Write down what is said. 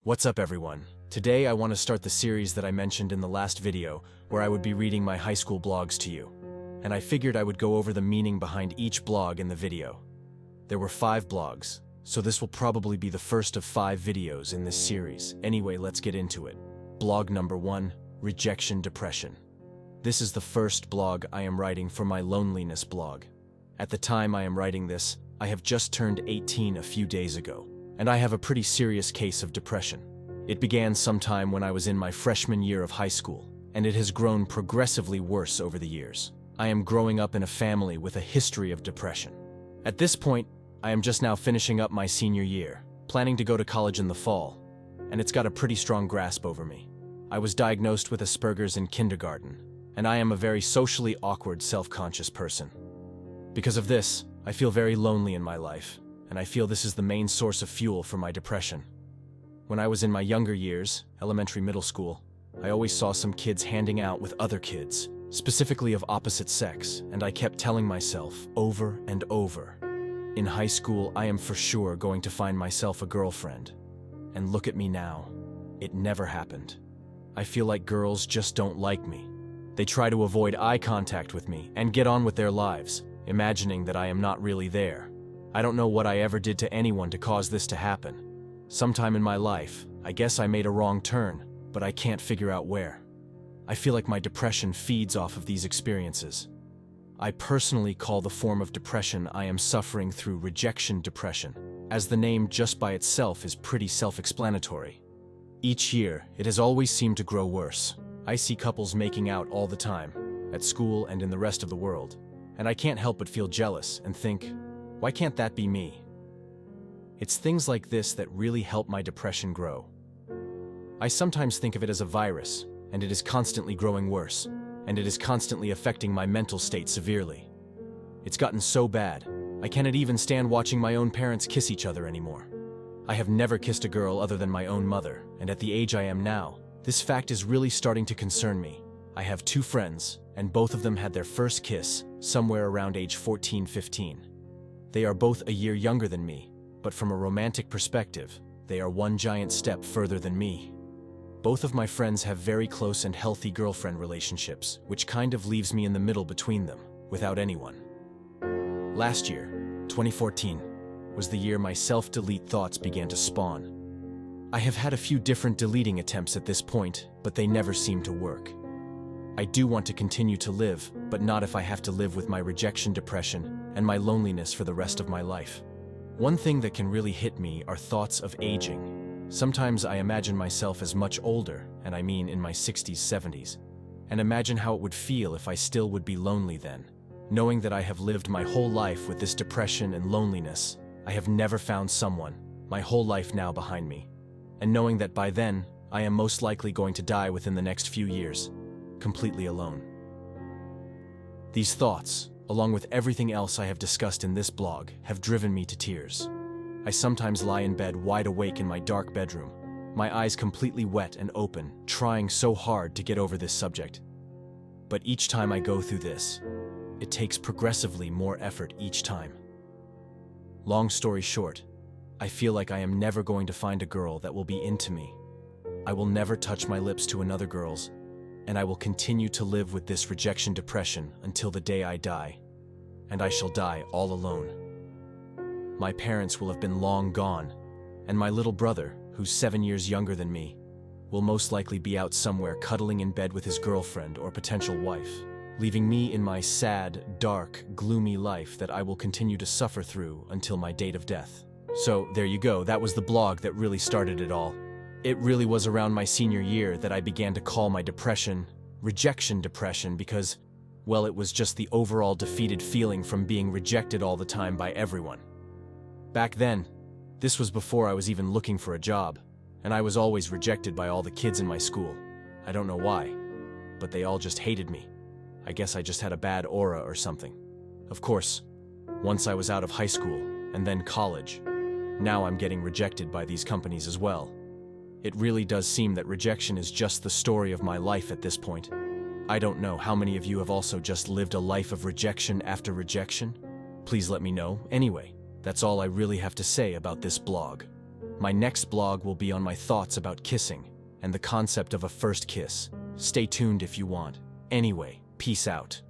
What's up, everyone? Today I want to start the series that I mentioned in the last video, where I would be reading my high school blogs to you. And I figured I would go over the meaning behind each blog in the video. There were 5 blogs, so this will probably be the first of 5 videos in this series. Anyway, let's get into it. Blog number 1, Rejection Depression. This is the first blog I am writing for my loneliness blog. At the time I am writing this, I have just turned 18 a few days ago, and I have a pretty serious case of depression. It began sometime when I was in my freshman year of high school, and it has grown progressively worse over the years. I am growing up in a family with a history of depression. At this point, I am just now finishing up my senior year, planning to go to college in the fall, and it's got a pretty strong grasp over me. I was diagnosed with Asperger's in kindergarten, and I am a very socially awkward, self-conscious person. Because of this, I feel very lonely in my life, and I feel this is the main source of fuel for my depression. When I was in my younger years, elementary, middle school, I always saw some kids handing out with other kids, specifically of opposite sex, and I kept telling myself over and over, in high school I am for sure going to find myself a girlfriend. And look at me now. It never happened. I feel like girls just don't like me. They try to avoid eye contact with me and get on with their lives, imagining that I am not really there. I don't know what I ever did to anyone to cause this to happen. Sometime in my life, I guess I made a wrong turn, but I can't figure out where. I feel like my depression feeds off of these experiences. I personally call the form of depression I am suffering through rejection depression, as the name just by itself is pretty self-explanatory. Each year, it has always seemed to grow worse. I see couples making out all the time, at school and in the rest of the world, and I can't help but feel jealous and think, why can't that be me? It's things like this that really help my depression grow. I sometimes think of it as a virus, and it is constantly growing worse, and it is constantly affecting my mental state severely. It's gotten so bad, I cannot even stand watching my own parents kiss each other anymore. I have never kissed a girl other than my own mother, and at the age I am now, this fact is really starting to concern me. I have 2 friends, and both of them had their first kiss somewhere around age 14-15. They are both a year younger than me, but from a romantic perspective, they are one giant step further than me. Both of my friends have very close and healthy girlfriend relationships, which kind of leaves me in the middle between them, without anyone. Last year, 2014, was the year my self-delete thoughts began to spawn. I have had a few different deleting attempts at this point, but they never seem to work. I do want to continue to live, but not if I have to live with my rejection depression and my loneliness for the rest of my life. One thing that can really hit me are thoughts of aging. Sometimes I imagine myself as much older, and I mean in my 60s, 70s, and imagine how it would feel if I still would be lonely then. Knowing that I have lived my whole life with this depression and loneliness, I have never found someone, my whole life now behind me, and knowing that by then, I am most likely going to die within the next few years, completely alone. These thoughts, along with everything else I have discussed in this blog, have driven me to tears. I sometimes lie in bed wide awake in my dark bedroom, my eyes completely wet and open, trying so hard to get over this subject. But each time I go through this, it takes progressively more effort each time. Long story short, I feel like I am never going to find a girl that will be into me. I will never touch my lips to another girl's, and I will continue to live with this rejection depression until the day I die, and I shall die all alone. My parents will have been long gone, and my little brother, who's 7 years younger than me, will most likely be out somewhere cuddling in bed with his girlfriend or potential wife, leaving me in my sad, dark, gloomy life that I will continue to suffer through until my date of death. So there you go, that was the blog that really started it all. It really was around my senior year that I began to call my depression rejection depression because, well, it was just the overall defeated feeling from being rejected all the time by everyone. Back then, this was before I was even looking for a job, and I was always rejected by all the kids in my school. I don't know why, but they all just hated me. I guess I just had a bad aura or something. Of course, once I was out of high school, and then college, now I'm getting rejected by these companies as well. It really does seem that rejection is just the story of my life at this point. I don't know how many of you have also just lived a life of rejection after rejection. Please let me know. Anyway, that's all I really have to say about this blog. My next blog will be on my thoughts about kissing and the concept of a first kiss. Stay tuned if you want. Anyway, peace out.